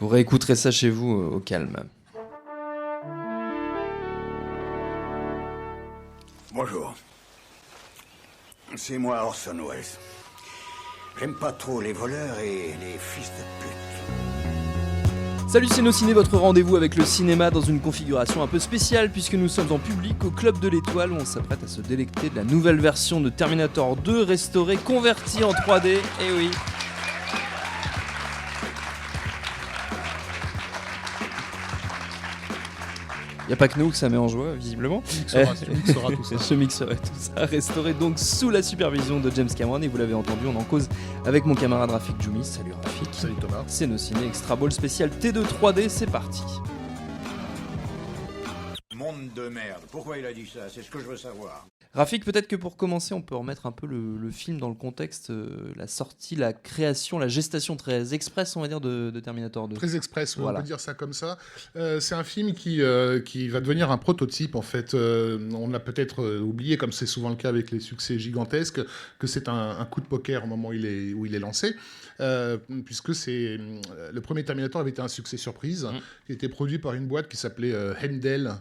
Vous réécouterez ça chez vous au calme. Bonjour. C'est moi Orson Welles. J'aime pas trop les voleurs et les fils de pute. Salut c'est Nos Ciné, votre rendez-vous avec le cinéma dans une configuration un peu spéciale puisque nous sommes en public au Club de l'Étoile où on s'apprête à se délecter de la nouvelle version de Terminator 2 restaurée, convertie en 3D, et oui. Il n'y a pas que nous que ça met en joie, visiblement. Tu mixeras tout ça. Je mixerai tout ça, restauré donc sous la supervision de James Cameron. Et vous l'avez entendu, on en cause avec mon camarade Rafik Djoumi. Salut Rafik. Salut Thomas. C'est Nos Ciné Extra Ball spécial T2 3D, c'est parti. Monde de merde. Pourquoi il a dit ça? C'est ce que je veux savoir. Rafik, peut-être que pour commencer, on peut remettre un peu le film dans le contexte, la sortie, la création, la gestation très express, on va dire, de Terminator 2. Très express, Voilà. on peut dire ça comme ça. C'est un film qui va devenir un prototype, en fait. On l'a peut-être oublié, comme c'est souvent le cas avec les succès gigantesques, que c'est un coup de poker au moment où il est lancé. Puisque le premier Terminator avait été un succès surprise, qui était produit par une boîte qui s'appelait Hemdel,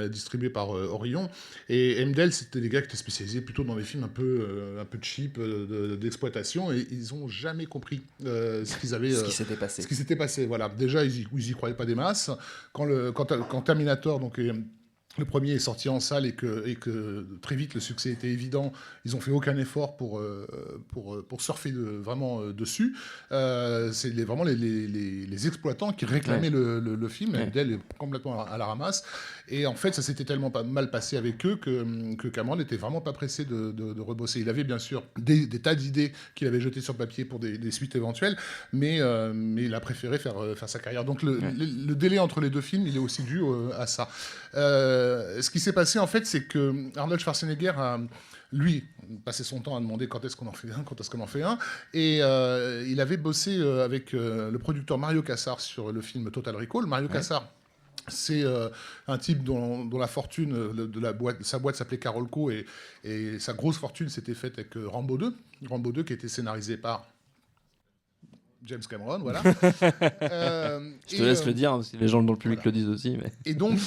distribuée par Orion. Et Hemdel, c'était des gars qui étaient spécialisés plutôt dans des films un peu cheap, d'exploitation, et ils n'ont jamais compris ce qu'ils avaient... Ce qui s'était passé. Ce qui s'était passé, voilà. Déjà, ils y croyaient pas des masses. Quand Terminator, donc... Le premier est sorti en salle et que très vite le succès était évident. Ils ont fait aucun effort pour surfer vraiment dessus. C'est vraiment les exploitants qui réclamaient le film. Ouais. Dell est complètement à la ramasse. Et en fait, ça s'était tellement pas mal passé avec eux que Cameron n'était vraiment pas pressé de rebosser. Il avait bien sûr des tas d'idées qu'il avait jetées sur papier pour des suites éventuelles, mais il a préféré faire sa carrière. Donc le délai entre les deux films, il est aussi dû à ça. Ce qui s'est passé, en fait, c'est que Arnold Schwarzenegger a, lui, passé son temps à demander quand est-ce qu'on en fait un, et il avait bossé avec le producteur Mario Kassar sur le film Total Recall. Mario Kassar, c'est un type dont la fortune sa boîte s'appelait Carolco, et sa grosse fortune s'était faite avec Rambo 2 qui était scénarisé par James Cameron, voilà. Je te laisse le dire, parce que les gens dans le public voilà. le disent aussi. Mais... Et donc,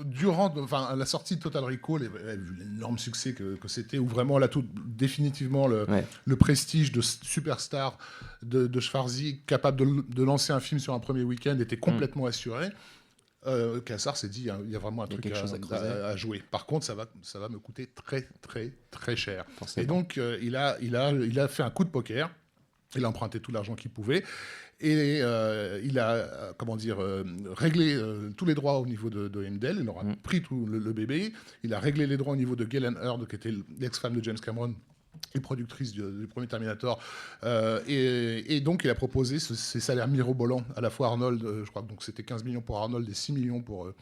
durant la sortie de Total Recall, et vu l'énorme succès que c'était, où vraiment, là, définitivement, le prestige de superstar de Schwarzy, capable de lancer un film sur un premier week-end, était complètement assuré. Kassar s'est dit, il y a vraiment un truc à jouer. Par contre, ça va me coûter très, très, très cher. Forcément. Et donc, il a fait un coup de poker. Il a emprunté tout l'argent qu'il pouvait et il a réglé tous les droits au niveau de Hemdel. Il leur a pris tout le bébé. Il a réglé les droits au niveau de Galen Hurd, qui était l'ex-femme de James Cameron et productrice du premier Terminator. Et donc, il a proposé ces salaires mirobolants à la fois Arnold, je crois que c'était 15 millions pour Arnold et 6 millions pour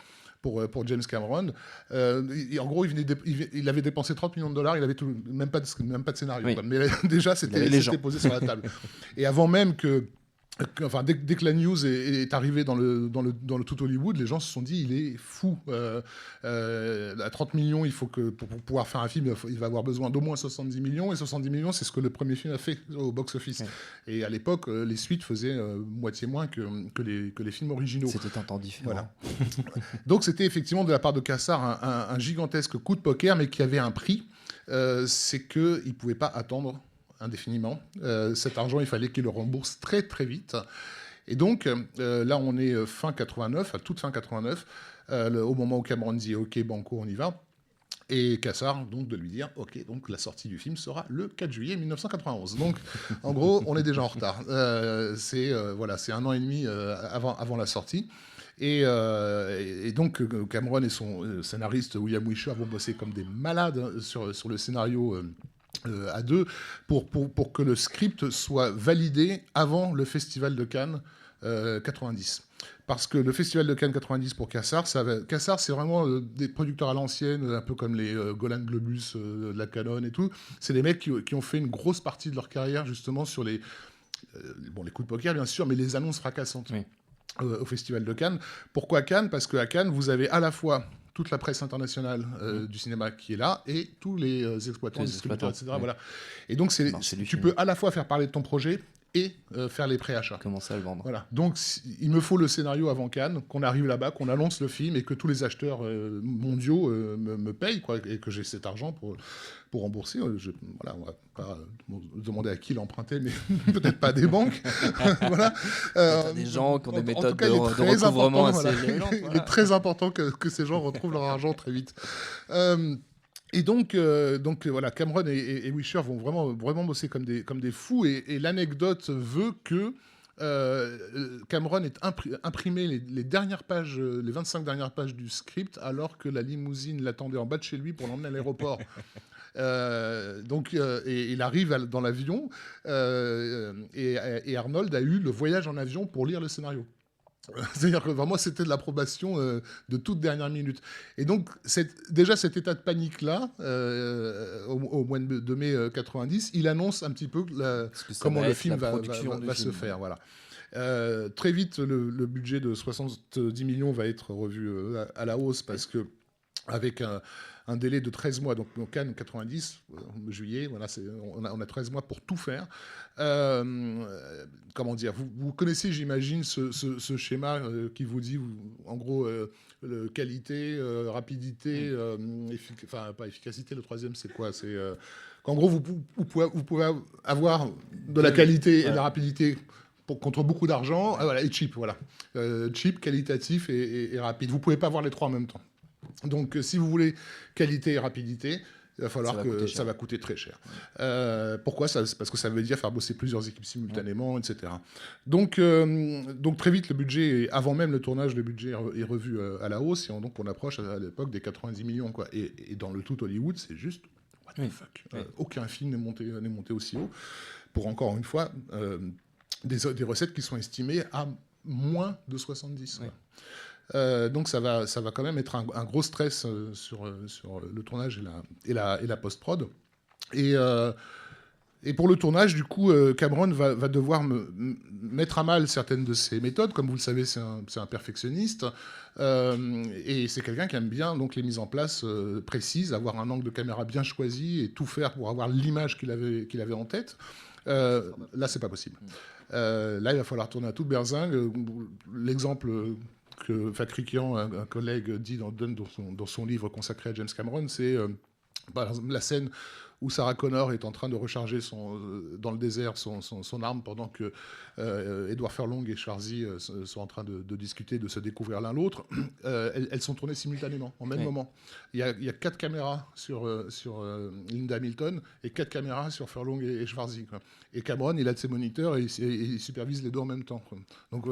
James Cameron. En gros, il avait dépensé 30 millions de dollars, il avait même pas de scénario. Oui. Quoi. Mais déjà, c'était posé sur la table. Et avant même dès que la news est arrivée dans le tout Hollywood, les gens se sont dit, il est fou. À 30 millions, pour pouvoir faire un film, il va avoir besoin d'au moins 70 millions. Et 70 millions, c'est ce que le premier film a fait au box-office. Ouais. Et à l'époque, les suites faisaient moitié moins que les films originaux. C'était un temps différent. Voilà. Donc c'était effectivement de la part de Kassar un gigantesque coup de poker, mais qui avait un prix. C'est qu'il ne pouvait pas attendre indéfiniment. Cet argent, il fallait qu'il le rembourse très très vite. Et donc, là, on est fin 89, à toute fin 89, au moment où Cameron dit « Ok, banco, on y va ». Et Kassar, donc, de lui dire « Ok, donc la sortie du film sera le 4 juillet 1991 ». Donc, en gros, on est déjà en retard. C'est un an et demi avant la sortie. Et donc, Cameron et son scénariste William Wisher vont bosser comme des malades sur le scénario à deux pour que le script soit validé avant le Festival de Cannes 90. Parce que le Festival de Cannes 90 pour Kassar, c'est vraiment des producteurs à l'ancienne, un peu comme les Golan Globus de la Canon et tout. C'est des mecs qui ont fait une grosse partie de leur carrière justement sur les coups de poker bien sûr, mais les annonces fracassantes. Oui. Au Festival de Cannes. Pourquoi Cannes ? Parce qu'à Cannes, vous avez à la fois toute la presse internationale du cinéma qui est là et tous les exploitants, distributeurs, etc. Ouais. Voilà. Et donc, tu peux à la fois faire parler de ton projet et faire les préachats. Commencer à le vendre. Voilà. Donc, il me faut le scénario avant Cannes, qu'on arrive là-bas, qu'on annonce le film et que tous les acheteurs mondiaux me payent, quoi, et que j'ai cet argent pour rembourser. Voilà, on va pas demander à qui l'emprunter, mais peut-être pas des banques. Voilà. Des gens qui ont des méthodes cas, de recouvrement assez violentes. Il est très important que ces gens retrouvent leur argent très vite. Et donc voilà, Cameron et Wisher vont vraiment bosser comme des fous. Et l'anecdote veut que Cameron ait imprimé les dernières pages, les 25 dernières pages du script, alors que la limousine l'attendait en bas de chez lui pour l'emmener à l'aéroport. Et il arrive dans l'avion et Arnold a eu le voyage en avion pour lire le scénario. C'est-à-dire que vraiment, c'était de l'approbation de toute dernière minute. Et donc, déjà, cet état de panique-là, au mois de mai 90, il annonce un petit peu comment le film va se faire. Voilà. Très vite, le budget de 70 millions va être revu à la hausse parce que avec un délai de 13 mois, donc Cannes 90, juillet, voilà, on a 13 mois pour tout faire. Comment dire, vous connaissez, j'imagine, ce schéma qui vous dit, en gros, qualité, rapidité, pas efficacité, le troisième, c'est quoi ? C'est qu'en gros, vous pouvez avoir de la qualité et de la rapidité contre beaucoup d'argent, voilà, et cheap, voilà. Cheap, qualitatif et rapide. Vous ne pouvez pas avoir les trois en même temps. Donc, si vous voulez qualité et rapidité, il va falloir que ça va coûter très cher. Pourquoi ? Parce que ça veut dire faire bosser plusieurs équipes simultanément, etc. Donc très vite, le budget, avant même le tournage, le budget est revu à la hausse. Et donc, on approche à l'époque des 90 millions. Quoi. Et dans le tout Hollywood, c'est juste what the fuck. Aucun film n'est monté aussi haut. Pour, encore une fois, des recettes qui sont estimées à moins de 70. Oui. Donc ça va quand même être un gros stress sur le tournage et la post-prod. Et pour le tournage, du coup, Cameron va devoir mettre à mal certaines de ses méthodes. Comme vous le savez, c'est un perfectionniste. Et c'est quelqu'un qui aime bien donc, les mises en place précises, avoir un angle de caméra bien choisi et tout faire pour avoir l'image qu'il avait en tête. Là, c'est pas possible. Là, il va falloir tourner à toute berzingue. L'exemple que Facrikian, un collègue, donne dans son livre consacré à James Cameron, c'est par exemple, la scène où Sarah Connor est en train de recharger dans le désert son arme pendant que Edward Furlong et Schwarzy sont en train de discuter, de se découvrir l'un l'autre. Elles sont tournées simultanément, en même moment. Il y a 4 caméras sur Linda Hamilton et 4 caméras sur Furlong et Schwarzy. Quoi. Et Cameron, il a de ses moniteurs et il supervise les deux en même temps. Quoi. Donc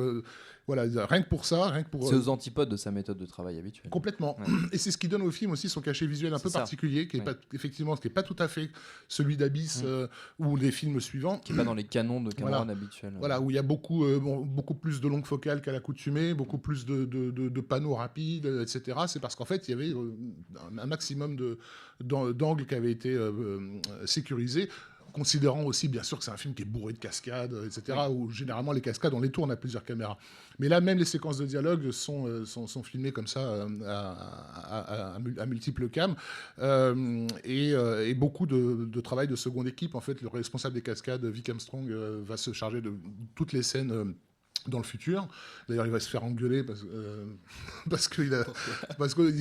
voilà, rien que pour ça, c'est aux antipodes de sa méthode de travail habituelle. Complètement. Ouais. Et c'est ce qui donne au film aussi son cachet visuel un peu particulier, qui n'est pas tout à fait celui d'Abyss ou des films suivants. Qui n'est pas dans les canons de Cameron habituels. Voilà, où il y a beaucoup plus de longues focales qu'à l'accoutumée, beaucoup plus de panneaux rapides, etc. C'est parce qu'en fait, il y avait un maximum d'angles qui avaient été sécurisés, considérant aussi, bien sûr, que c'est un film qui est bourré de cascades, etc., où généralement les cascades, on les tourne à plusieurs caméras. Mais là, même les séquences de dialogue sont filmées comme ça à multiples cams, et beaucoup de travail de seconde équipe. En fait, le responsable des cascades, Vic Armstrong, va se charger de toutes les scènes dans le futur. D'ailleurs, il va se faire engueuler parce qu'il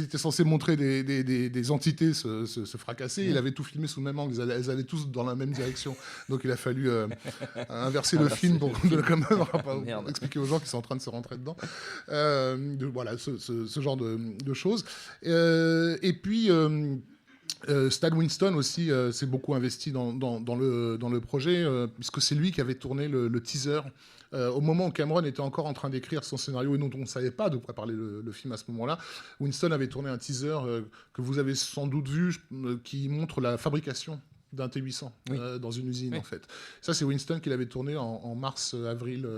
était censé montrer des entités se fracasser. Il avait tout filmé sous le même angle. Elles allaient tous dans la même direction. Donc, il a fallu inverser le film pour quand même expliquer aux gens qui sont en train de se rentrer dedans. Voilà, ce genre de choses. Et puis... Stan Winston aussi s'est beaucoup investi dans le projet, puisque c'est lui qui avait tourné le teaser au moment où Cameron était encore en train d'écrire son scénario et dont on ne savait pas de quoi parlait le film à ce moment-là. Winston avait tourné un teaser que vous avez sans doute vu, qui montre la fabrication d'un T800 dans une usine, en fait. Ça, c'est Winston qui l'avait tourné en avril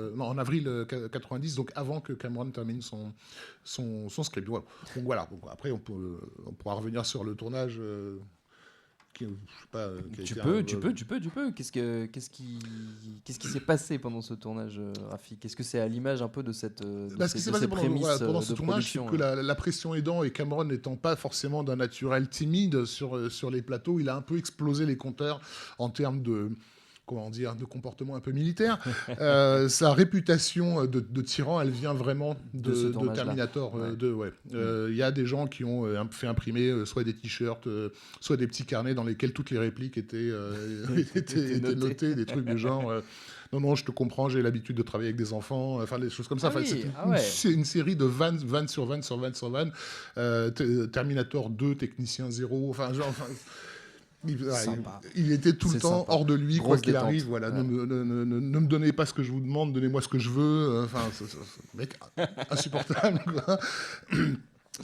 90, donc avant que Cameron termine son script. Voilà. Donc voilà. Donc, après, on pourra revenir sur le tournage. Tu peux. Qu'est-ce qui s'est passé pendant ce tournage, Rafi ? Qu'est-ce que c'est à l'image un peu de cette ce qui s'est passé pendant ce tournage, c'est que la pression aidant et Cameron n'étant pas forcément d'un naturel timide sur les plateaux, il a un peu explosé les compteurs en termes de comment dire, de comportement un peu militaire. Sa réputation de tyran, elle vient vraiment de Terminator 2. Ouais. Y a des gens qui ont fait imprimer soit des t-shirts, soit des petits carnets dans lesquels toutes les répliques étaient notées, des trucs du genre. Non, je te comprends, j'ai l'habitude de travailler avec des enfants, enfin des choses comme ça. C'est une série de vannes sur vannes sur vannes sur vannes. Terminator 2, Technicien 0, il était tout le temps hors de lui, quoi qu'il arrive. Voilà, ne me donnez pas ce que je vous demande, donnez-moi ce que je veux. Mec, insupportable. Quoi.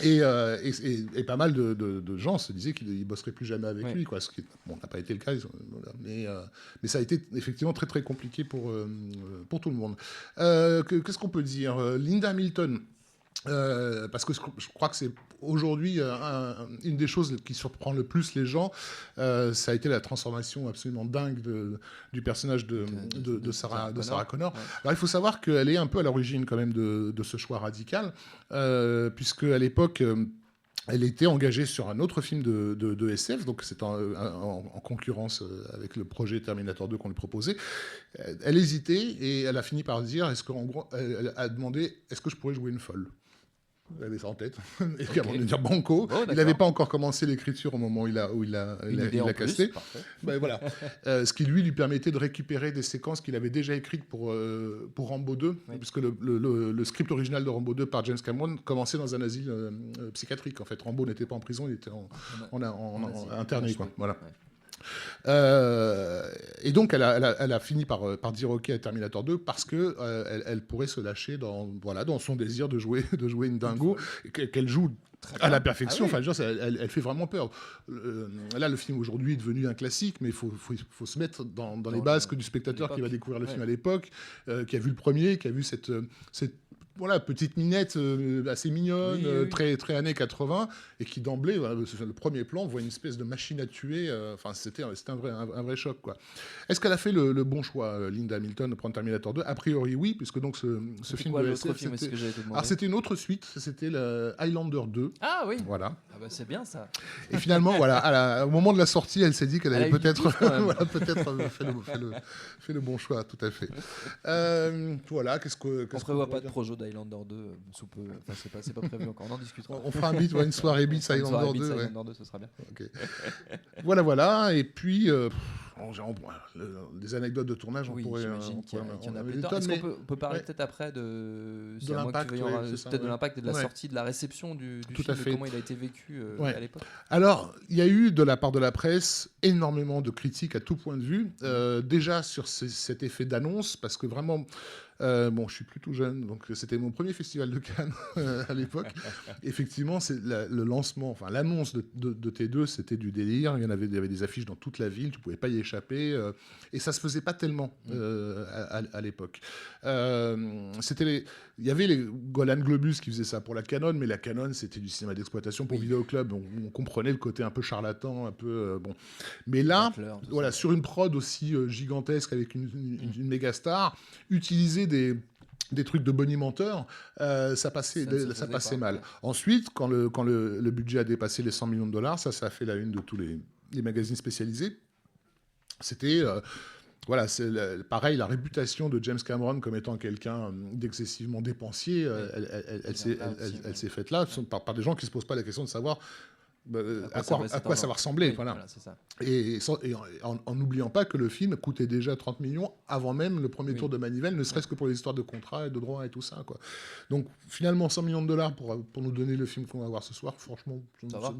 Et pas mal de gens se disaient qu'ils ne bosseraient plus jamais avec lui, quoi. Ce qui n'a pas été le cas, mais ça a été effectivement très très compliqué pour tout le monde. Qu'est-ce qu'on peut dire? Linda Hamilton. Parce que je crois que c'est aujourd'hui une des choses qui surprend le plus les gens, ça a été la transformation absolument dingue du personnage de Sarah Connor. Ouais. Alors il faut savoir qu'elle est un peu à l'origine quand même de ce choix radical, puisque à l'époque elle était engagée sur un autre film de SF, donc c'est en concurrence avec le projet Terminator 2 qu'on lui proposait. Elle hésitait et elle a fini par dire, en gros, elle a demandé, est-ce que je pourrais jouer une folle? Il avait ça en tête. Et puis avant de dire banco, il n'avait pas encore commencé l'écriture au moment où il a casté. Ben, voilà. Ce qui lui permettait de récupérer des séquences qu'il avait déjà écrites pour Rambo 2, puisque le script original de Rambo 2 par James Cameron commençait dans un asile psychiatrique. En fait, Rambo n'était pas en prison, il était en interné. Quoi. Voilà. Ouais. Et donc elle a fini par dire OK à Terminator 2 parce que elle pourrait se lâcher dans son désir de jouer une dingo, qu'elle joue à la perfection. Enfin, elle fait vraiment peur. Là, le film aujourd'hui est devenu un classique, mais il faut se mettre dans les bases du spectateur qui va découvrir le film à l'époque, qui a vu le premier, qui a vu cette petite minette assez mignonne, très, très années 80, et qui d'emblée, le premier plan, voit une espèce de machine à tuer. C'était un vrai choc, quoi. Est-ce qu'elle a fait le bon choix, Linda Hamilton, de prendre Terminator 2? A priori, oui, puisque donc ce film de SF, c'était une autre suite, c'était le Highlander 2. Ah oui. Voilà. Ah bah c'est bien ça. Et finalement, au moment de la sortie, elle s'est dit qu'elle avait peut-être fait le bon choix, tout à fait. Voilà, on prévoit pas de projet d'Highlander 2 sous peu. Enfin, c'est pas prévu encore. On en discutera. On fera une soirée Beats Highlander 2. Highlander 2, ce sera bien. Okay. Voilà. Et puis, des anecdotes de tournage, on pourrait. J'imagine qu'il y en a plus tard. Est-ce qu'on peut parler peut-être après de l'impact, peut-être de l'impact et de la sortie, de la réception du film, de comment il a été vécu à l'époque? Alors, il y a eu de la part de la presse énormément de critiques à tout point de vue. Déjà sur cet effet d'annonce, parce que vraiment. Je suis plus tout jeune, donc c'était mon premier festival de Cannes à l'époque. Effectivement, c'est le lancement, l'annonce de T2, c'était du délire. Il y avait des affiches dans toute la ville, tu pouvais pas y échapper, et ça se faisait pas tellement à l'époque. Il y avait les Golan Globus qui faisaient ça pour la Canon, mais la Canon, c'était du cinéma d'exploitation pour Vidéoclub. On comprenait le côté un peu charlatan, un peu Mais là, sur une prod aussi gigantesque avec une méga star, utiliser des trucs de bonimenteur, ça passait mal. Ensuite, quand le budget a dépassé les 100 millions de dollars, ça a fait la une de tous les magazines spécialisés. C'était... pareil, la réputation de James Cameron comme étant quelqu'un d'excessivement dépensier, elle s'est faite là, par des gens qui ne se posent pas la question de savoir à quoi ça va ressembler. Voilà, c'est ça. Et en n'oubliant pas que le film coûtait déjà 30 millions avant même le premier tour de manivelle, ne serait-ce que pour les histoires de contrats et de droits et tout ça, quoi. Donc finalement, 100 millions de dollars pour nous donner le film qu'on va voir ce soir, franchement,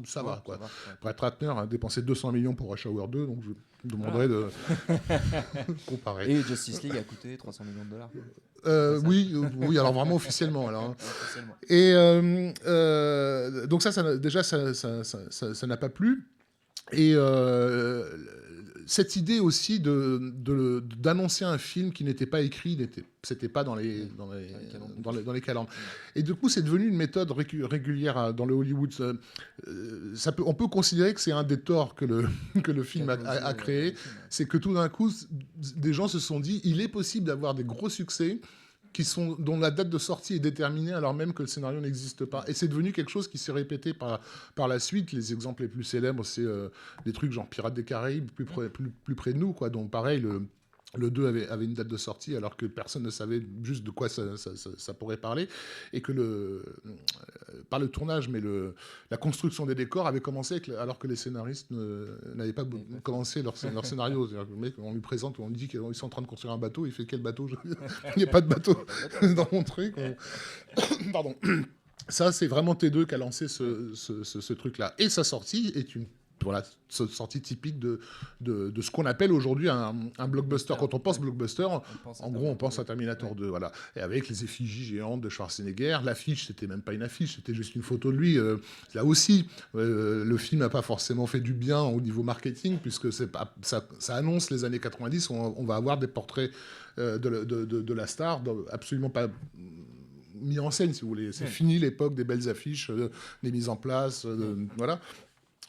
ça va, quoi. Brett Ratner a dépensé 200 millions pour Rush Hour 2, donc je demanderais de comparer. Et Justice League a coûté 300 millions de dollars. Oui, alors vraiment officiellement. Alors. Et donc ça n'a pas plu. Et cette idée aussi d'annoncer un film qui n'était pas écrit, c'était pas dans les calendes. Et du coup, c'est devenu une méthode régulière dans le Hollywood. On peut considérer que c'est un des torts que le film a créé. C'est que tout d'un coup, des gens se sont dit, il est possible d'avoir des gros succès dont la date de sortie est déterminée alors même que le scénario n'existe pas. Et c'est devenu quelque chose qui s'est répété par la suite. Les exemples les plus célèbres, c'est des trucs genre Pirates des Caraïbes, plus près de nous, quoi. Donc pareil, Le 2 avait une date de sortie alors que personne ne savait juste de quoi ça pourrait parler et que pas le tournage mais la construction des décors avait commencé alors que les scénaristes n'avaient pas commencé leur scénario. C'est-à-dire que le mec, on lui présente, on lui dit qu'ils sont en train de construire un bateau, il fait quel bateau Il n'y a pas de bateau dans mon truc. Pardon. Ça, c'est vraiment T2 qui a lancé ce truc-là. Et sa sortie est une sortie typique de ce qu'on appelle aujourd'hui un blockbuster. Quand on pense blockbuster, en gros, on pense à Terminator 2. Voilà. Et avec les effigies géantes de Schwarzenegger, l'affiche, c'était même pas une affiche, c'était juste une photo de lui. Là aussi, le film n'a pas forcément fait du bien au niveau marketing, puisque ça annonce les années 90, on va avoir des portraits de la star, absolument pas mis en scène, si vous voulez. C'est fini l'époque des belles affiches, des mises en place, voilà.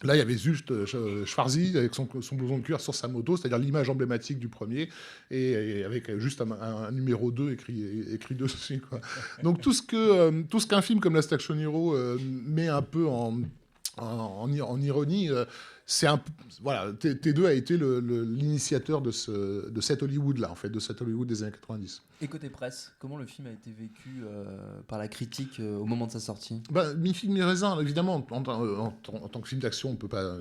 Là, il y avait juste Schwarzy avec son blouson de cuir sur sa moto, c'est-à-dire l'image emblématique du premier, et avec juste un numéro 2 écrit dessus, quoi. Donc tout ce qu'un film comme Last Action Hero met un peu en ironie, voilà, T2 a été l'initiateur de cet Hollywood-là, en fait, de cet Hollywood des années 90. Et côté presse, comment le film a été vécu par la critique au moment de sa sortie ? Mi-figue, mi-raisin, évidemment. En tant que film d'action, on peut pas,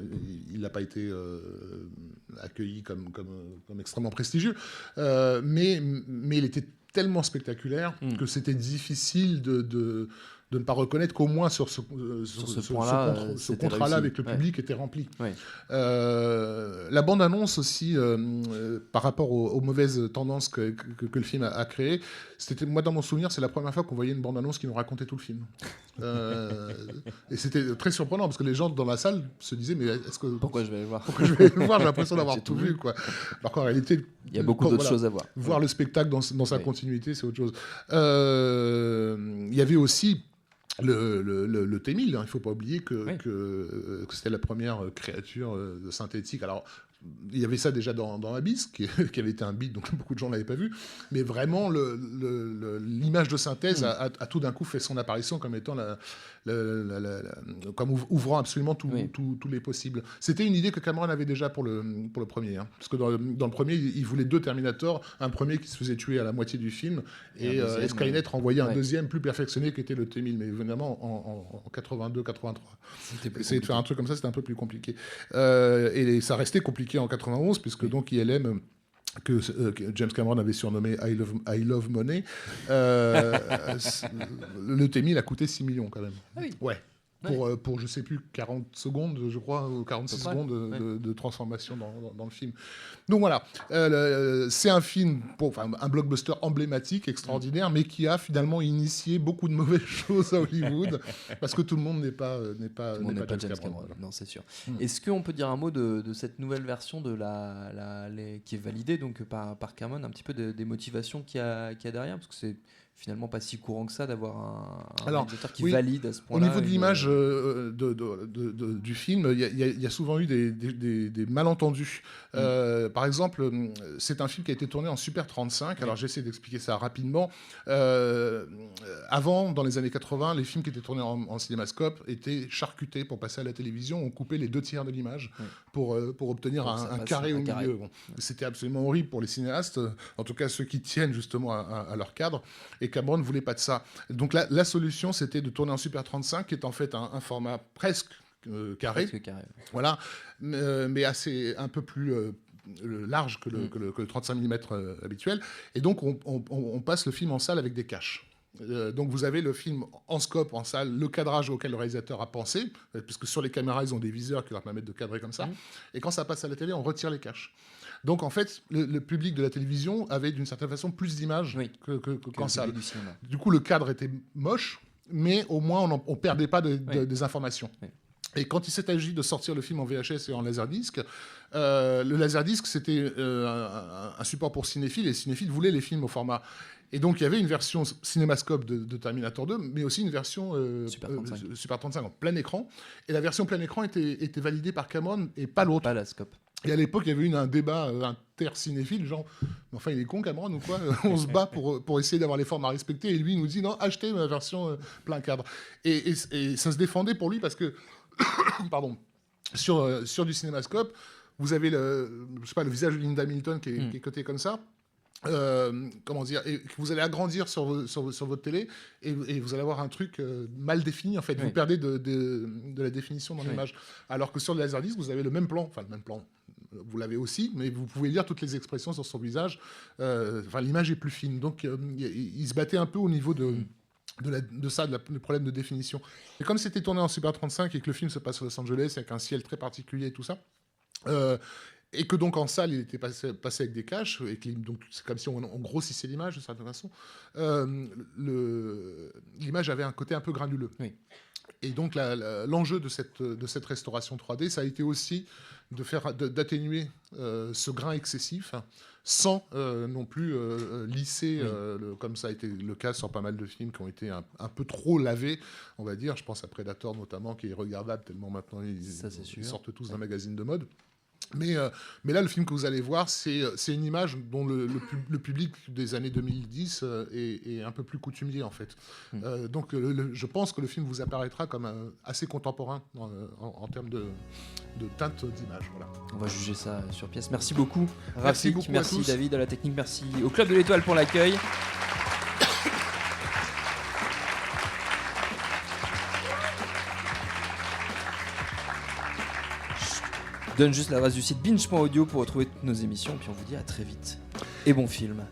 il n'a pas été accueilli comme extrêmement prestigieux, mais il était tellement spectaculaire que c'était difficile de ne pas reconnaître qu'au moins sur ce contrat-là avec le public était rempli. Ouais. La bande-annonce aussi, par rapport aux mauvaises tendances que le film a créées, c'était, moi dans mon souvenir, c'est la première fois qu'on voyait une bande-annonce qui nous racontait tout le film. Et c'était très surprenant, parce que les gens dans la salle se disaient, mais pourquoi je vais aller voir ? Pourquoi je vais aller voir ? J'ai l'impression d'avoir tout vu, quoi. Alors qu'en réalité, il y a beaucoup d'autres choses à voir. Voir le spectacle dans sa continuité, c'est autre chose. Il y avait aussi le T-1000, hein. Il ne faut pas oublier que c'était la première créature synthétique. Alors, il y avait ça déjà dans Abyss, qui avait été un beat, donc beaucoup de gens ne l'avaient pas vu. Mais vraiment, l'image de synthèse a tout d'un coup fait son apparition comme étant comme ouvrant absolument tous les possibles. C'était une idée que Cameron avait déjà pour le premier. Hein, parce que dans le premier, il voulait 2 Terminators, un premier qui se faisait tuer à la moitié du film, et Skynet renvoyait un deuxième plus perfectionné qui était le T-1000. Mais évidemment, en 82-83. Essayer de faire un truc comme ça, c'était un peu plus compliqué. Et ça restait compliqué en 91, puisque donc ILM, que James Cameron avait surnommé I Love Money, le T-1000 a coûté 6 millions quand même. Ah oui. Ouais. Pour, je sais plus, 40 secondes, je crois, ou 46 secondes de transformation dans le film. Donc voilà, c'est un film, un blockbuster emblématique, extraordinaire, mais qui a finalement initié beaucoup de mauvaises choses à Hollywood, parce que tout le monde n'est pas James Cameron. Voilà. Non, c'est sûr. Est-ce qu'on peut dire un mot de cette nouvelle version qui est validée donc, par Cameron, un petit peu des motivations qu'il y a derrière, parce que c'est finalement pas si courant que ça d'avoir un réalisateur qui valide à ce point-là. Au niveau de l'image du film, il y a souvent eu des malentendus. Par exemple, c'est un film qui a été tourné en Super 35. Alors j'essaie d'expliquer ça rapidement. Avant, dans les années 80, les films qui étaient tournés en cinémascope étaient charcutés pour passer à la télévision. On coupait les 2 tiers de l'image pour obtenir un carré au milieu. Bon, c'était absolument horrible pour les cinéastes, en tout cas ceux qui tiennent justement à leur cadre. Et Cameron ne voulait pas de ça. Donc la solution, c'était de tourner en Super 35, qui est en fait un format presque carré. Voilà, mais un peu plus large que le 35 mm habituel. Et donc, on passe le film en salle avec des caches. Donc vous avez le film en scope, en salle, le cadrage auquel le réalisateur a pensé, puisque sur les caméras, ils ont des viseurs qui leur permettent de cadrer comme ça. Et quand ça passe à la télé, on retire les caches. Donc en fait, le public de la télévision avait d'une certaine façon plus d'images qu'en salle. Du coup, le cadre était moche, mais au moins on ne perdait pas des informations. Oui. Et quand il s'est agi de sortir le film en VHS et en laserdisc, le laserdisc, c'était un support pour cinéphiles, et les cinéphiles voulaient les films au format. Et donc, il y avait une version cinémascope de Terminator 2, mais aussi une version Super 35 en plein écran. Et la version plein écran était validée par Cameron et pas l'autre. Pas la scope. Et à l'époque, il y avait eu un débat inter-cinéphile, genre, enfin, il est con, Cameron, ou quoi? On se bat pour essayer d'avoir les formes à respecter, et lui, il nous dit, non, achetez ma version plein cadre. Et ça se défendait pour lui, parce que, pardon, sur du cinémascope, vous avez le visage de Linda Hamilton qui est coté comme ça, comment dire, et que vous allez agrandir sur votre télé et vous allez avoir un truc mal défini en fait. Oui. Vous perdez de la définition dans l'image. Alors que sur le Laserdisc, vous avez le même plan, vous l'avez aussi, mais vous pouvez lire toutes les expressions sur son visage. L'image est plus fine. Donc il se battait un peu au niveau du problème de définition. Et comme c'était tourné en Super 35 et que le film se passe à Los Angeles avec un ciel très particulier et tout ça, et que donc en salle il était passé avec des caches, et donc c'est comme si on grossissait l'image d'une certaine façon, l'image avait un côté un peu granuleux. Oui. Et donc l'enjeu de cette restauration 3D, ça a été aussi d'atténuer ce grain excessif sans non plus lisser, comme ça a été le cas sur pas mal de films qui ont été un peu trop lavés, on va dire. Je pense à Predator notamment, qui est regardable tellement maintenant ils sortent tous d'un magazine de mode. Mais là, le film que vous allez voir, c'est une image dont le public des années 2010 est un peu plus coutumier, en fait. Donc, je pense que le film vous apparaîtra comme assez contemporain en termes de teinte d'image. Voilà. On va juger ça sur pièce. Merci beaucoup, Merci Rafik. beaucoup Merci à tous. David à la technique. Merci au Club de l'Étoile pour l'accueil. Je donne juste l'adresse du site binge.audio pour retrouver toutes nos émissions. Puis on vous dit à très vite. Et bon film.